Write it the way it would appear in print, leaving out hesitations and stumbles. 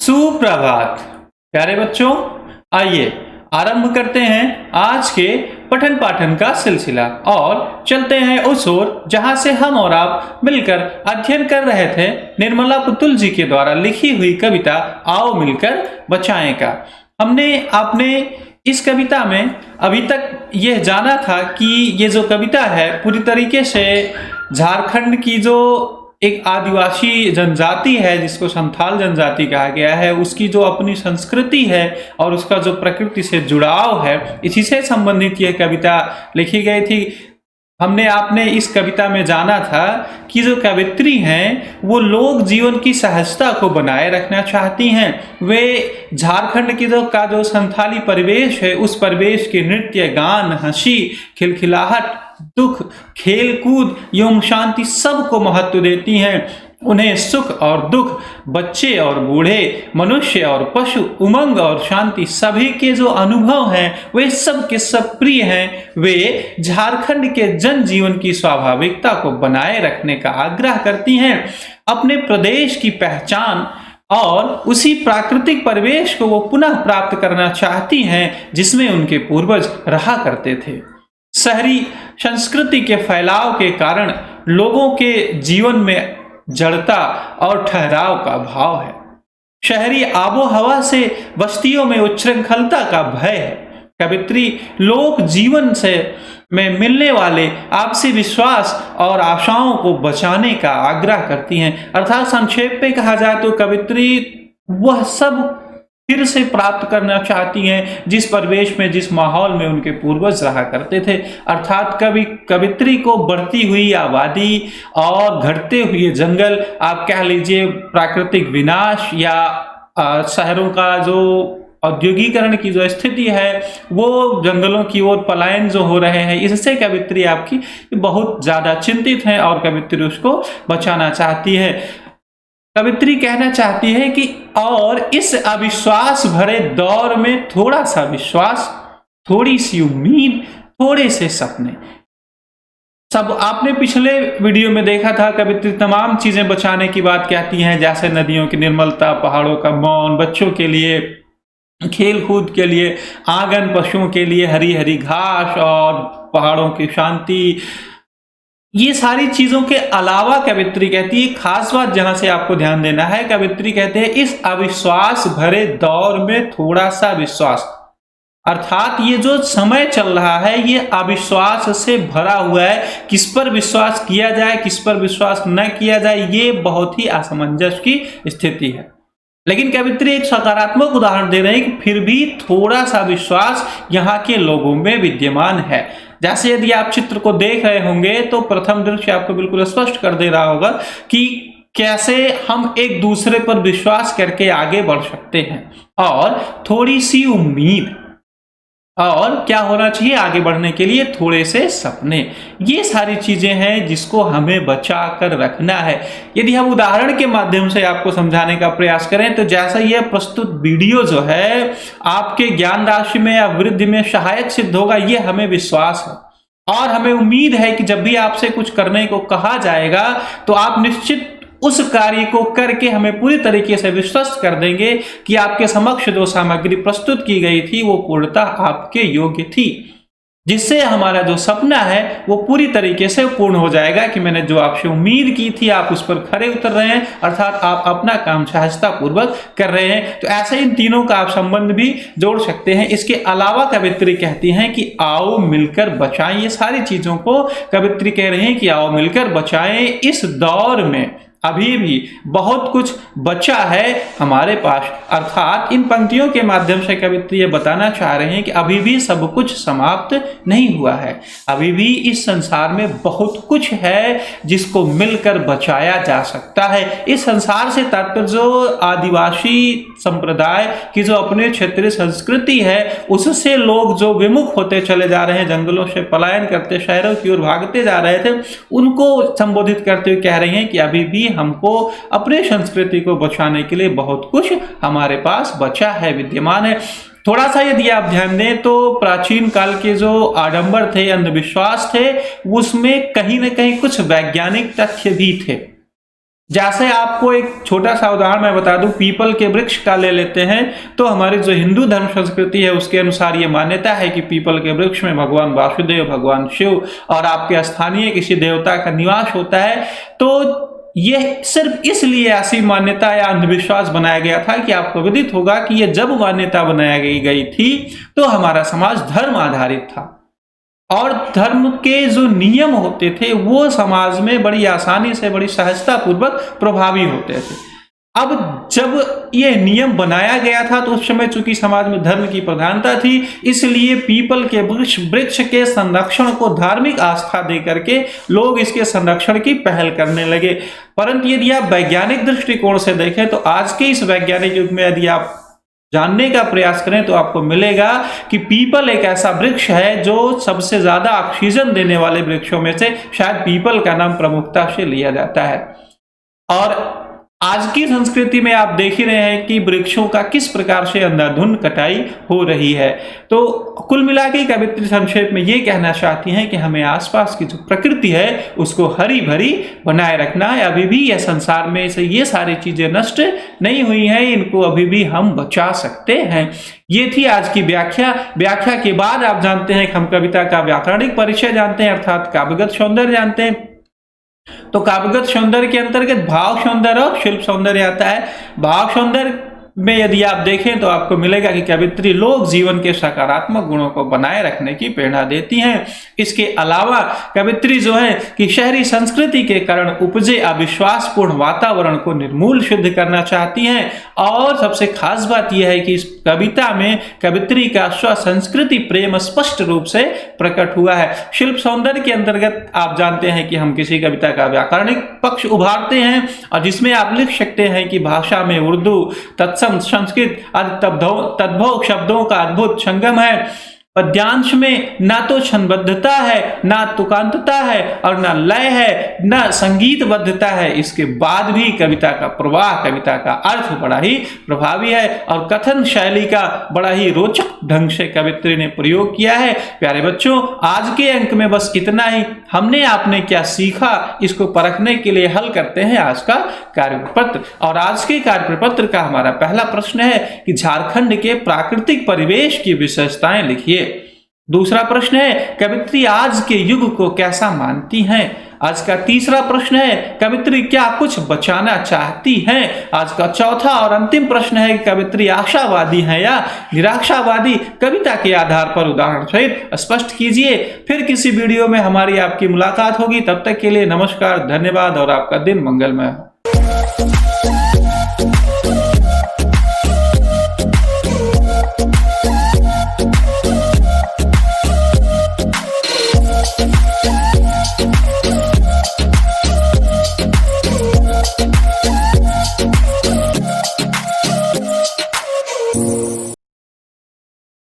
सुप्रभात प्यारे बच्चों, आइए आरंभ करते हैं आज के पठन पाठन का सिलसिला और चलते हैं उस ओर जहां से हम और आप मिलकर अध्ययन कर रहे थे निर्मला पुतुल जी के द्वारा लिखी हुई कविता आओ मिलकर बचाएं का। आपने इस कविता में अभी तक यह जाना था कि ये जो कविता है पूरी तरीके से झारखंड की जो एक आदिवासी जनजाति है जिसको संथाल जनजाति कहा गया है, उसकी जो अपनी संस्कृति है और उसका जो प्रकृति से जुड़ाव है, इसी से संबंधित यह कविता लिखी गई थी। आपने इस कविता में जाना था कि जो कवित्री हैं वो लोक जीवन की सहजता को बनाए रखना चाहती हैं। वे झारखंड की जो संथाली परिवेश है उस परिवेश के नृत्य, गान, हंसी, खिलखिलाहट, दुख, खेल कूद एवं शांति सबको महत्व देती हैं। उन्हें सुख और दुख, बच्चे और बूढ़े, मनुष्य और पशु, उमंग और शांति सभी के जो अनुभव हैं वे सब के सब प्रिय हैं। वे झारखंड के जनजीवन की स्वाभाविकता को बनाए रखने का आग्रह करती हैं। अपने प्रदेश की पहचान और उसी प्राकृतिक परिवेश को वो पुनः प्राप्त करना चाहती हैं जिसमें उनके पूर्वज रहा करते थे। शहरी संस्कृति के फैलाव के कारण लोगों के जीवन में जड़ता और ठहराव का भाव है। शहरी आबो हवा से बस्तियों में उच्छृंखलता का भय है। कवित्री लोक जीवन में मिलने वाले आपसी विश्वास और आशाओं को बचाने का आग्रह करती हैं। अर्थात संक्षेप में कहा जाए तो कवित्री वह सब फिर से प्राप्त करना चाहती हैं जिस परिवेश में, जिस माहौल में उनके पूर्वज रहा करते थे। अर्थात कवित्री को बढ़ती हुई आबादी और घटते हुए जंगल, आप कह लीजिए प्राकृतिक विनाश या शहरों का जो औद्योगिकरण की जो स्थिति है वो जंगलों की ओर पलायन जो हो रहे हैं, इससे कवित्री आपकी बहुत ज्यादा चिंतित है और कवित्री उसको बचाना चाहती है। कवित्री कहना चाहती है कि और इस अविश्वास भरे दौर में थोड़ा सा विश्वास, थोड़ी सी उम्मीद, थोड़े से सपने। सब आपने पिछले वीडियो में देखा था कवित्री तमाम चीजें बचाने की बात कहती हैं, जैसे नदियों की निर्मलता, पहाड़ों का मौन, बच्चों के लिए खेल कूद के लिए आंगन, पशुओं के लिए हरी हरी घास और पहाड़ों की शांति। ये सारी चीजों के अलावा कवित्री कहती है, खास बात जहां से आपको ध्यान देना है, कवित्री कहते हैं इस अविश्वास भरे दौर में थोड़ा सा विश्वास। अर्थात ये जो समय चल रहा है ये अविश्वास से भरा हुआ है। किस पर विश्वास किया जाए, किस पर विश्वास न किया जाए, ये बहुत ही असमंजस की स्थिति है। लेकिन कवित्री एक सकारात्मक उदाहरण दे रहे हैं कि फिर भी थोड़ा सा विश्वास यहाँ के लोगों में विद्यमान है। जैसे यदि आप चित्र को देख रहे होंगे तो प्रथम दृश्य आपको बिल्कुल स्पष्ट कर दे रहा होगा कि कैसे हम एक दूसरे पर विश्वास करके आगे बढ़ सकते हैं और थोड़ी सी उम्मीद, और क्या होना चाहिए आगे बढ़ने के लिए, थोड़े से सपने। ये सारी चीजें हैं जिसको हमें बचा कर रखना है। यदि हम उदाहरण के माध्यम से आपको समझाने का प्रयास करें तो जैसा यह प्रस्तुत वीडियो जो है आपके ज्ञान राशि में या वृद्धि में सहायक सिद्ध होगा, ये हमें विश्वास है और हमें उम्मीद है कि जब भी आपसे कुछ करने को कहा जाएगा तो आप निश्चित उस कार्य को करके हमें पूरी तरीके से विश्वस्त कर देंगे कि आपके समक्ष जो सामग्री प्रस्तुत की गई थी वो पूर्णतः आपके योग्य थी, जिससे हमारा जो सपना है वो पूरी तरीके से पूर्ण हो जाएगा कि मैंने जो आपसे उम्मीद की थी आप उस पर खरे उतर रहे हैं, अर्थात आप अपना काम सहजता पूर्वक कर रहे हैं। तो ऐसे इन तीनों का आप संबंध भी जोड़ सकते हैं। इसके अलावा कवित्री कहती हैं कि आओ मिलकर बचाएं। ये सारी चीजों को कवित्री कह रहे हैं कि आओ मिलकर बचाएं। इस दौर में अभी भी बहुत कुछ बचा है हमारे पास। अर्थात इन पंक्तियों के माध्यम से कवित्री ये बताना चाह रहे हैं कि अभी भी सब कुछ समाप्त नहीं हुआ है। अभी भी इस संसार में बहुत कुछ है जिसको मिलकर बचाया जा सकता है। इस संसार से तात्पर्य जो आदिवासी संप्रदाय की जो अपने क्षेत्रीय संस्कृति है उससे लोग जो विमुख होते चले जा रहे हैं, जंगलों से पलायन करते शहरों की ओर भागते जा रहे थे, उनको संबोधित करते हुए कह रही हैं कि अभी भी हमको अपने संस्कृति को बचाने के लिए बहुत कुछ हमारे पास बचा है, विद्यमान है। थोड़ा सा यदि आप ध्यान दें तो प्राचीन काल के जो आडंबर थे, अंधविश्वास थे, उसमें कहीं ना कहीं कुछ वैज्ञानिक तथ्य भी थे। जैसे आपको एक छोटा सा उदाहरण मैं बता दूं, पीपल के वृक्ष का ले लेते हैं, तो हमारी जो हिंदू धर्म संस्कृति है उसके अनुसार ये मान्यता है कि पीपल के वृक्ष में भगवान वासुदेव, भगवान शिव और आपके स्थानीय किसी देवता का निवास होता है। तो यह सिर्फ इसलिए ऐसी मान्यता या अंधविश्वास बनाया गया था कि आपको विदित होगा कि यह जब मान्यता बनाया गई थी तो हमारा समाज धर्म आधारित था और धर्म के जो नियम होते थे वो समाज में बड़ी आसानी से, बड़ी सहजता पूर्वक प्रभावी होते थे। अब जब ये नियम बनाया गया था तो उस समय चूंकि समाज में धर्म की प्रधानता थी, इसलिए पीपल के वृक्ष के संरक्षण को धार्मिक आस्था दे करके लोग इसके संरक्षण की पहल करने लगे। परंतु यदि आप वैज्ञानिक दृष्टिकोण से देखें तो आज के इस वैज्ञानिक युग में यदि आप जानने का प्रयास करें तो आपको मिलेगा कि पीपल एक ऐसा वृक्ष है जो सबसे ज्यादा ऑक्सीजन देने वाले वृक्षों में से शायद पीपल का नाम प्रमुखता से लिया जाता है। और आज की संस्कृति में आप देख ही रहे हैं कि वृक्षों का किस प्रकार से अंधाधुंध कटाई हो रही है। तो कुल मिलाकर कवित्री संक्षेप में ये कहना चाहती हैं कि हमें आसपास की जो प्रकृति है उसको हरी भरी बनाए रखना है। अभी भी यह संसार में से ये सारी चीजें नष्ट नहीं हुई हैं, इनको अभी भी हम बचा सकते हैं। ये थी आज की व्याख्या। व्याख्या के बाद आप जानते हैं कि हम कविता का व्याकरणिक परिचय जानते हैं, अर्थात काव्यगत सौंदर्य जानते हैं। तो काव्यगत सौंदर्य के अंतर्गत भाव सौंदर्य और शिल्प सौंदर्य आता है। भाव सौंदर्य में यदि आप देखें तो आपको मिलेगा कि कवित्री लोक जीवन के सकारात्मक गुणों को बनाए रखने की प्रेरणा देती हैं। इसके अलावा कवित्री जो है कि शहरी संस्कृति के कारण उपजे अविश्वासपूर्ण वातावरण को निर्मूल सिद्ध करना चाहती हैं। और सबसे खास बात यह है कि इस कविता में कवित्री का स्व संस्कृति प्रेम स्पष्ट रूप से प्रकट हुआ है। शिल्प सौंदर्य के अंतर्गत आप जानते हैं कि हम किसी कविता का व्याकरणिक पक्ष उभारते हैं और जिसमें आप लिख सकते हैं कि भाषा में उर्दू, संस्कृत आदि तद्भव शब्दों का अद्भुत संगम है। पद्यांश में ना तो छंदबद्धता है, ना तुकांतता है और ना लय है, ना संगीतबद्धता है। इसके बाद भी कविता का प्रवाह, कविता का अर्थ बड़ा ही प्रभावी है और कथन शैली का बड़ा ही रोचक ढंग से कवित्री ने प्रयोग किया है। प्यारे बच्चों, आज के अंक में बस इतना ही। हमने आपने क्या सीखा इसको परखने के लिए हल करते हैं आज का कार्यप्रपत्र। और आज के कार्यप्रपत्र का हमारा पहला प्रश्न है कि झारखंड के प्राकृतिक परिवेश की विशेषताएं लिखिए। दूसरा प्रश्न है कवित्री आज के युग को कैसा मानती हैं। आज का तीसरा प्रश्न है कवित्री क्या कुछ बचाना चाहती हैं। आज का चौथा और अंतिम प्रश्न है कवित्री आशावादी है या निराशावादी। कविता के आधार पर उदाहरण सहित स्पष्ट कीजिए। फिर किसी वीडियो में हमारी आपकी मुलाकात होगी। तब तक के लिए नमस्कार, धन्यवाद और आपका दिन मंगलमय हो।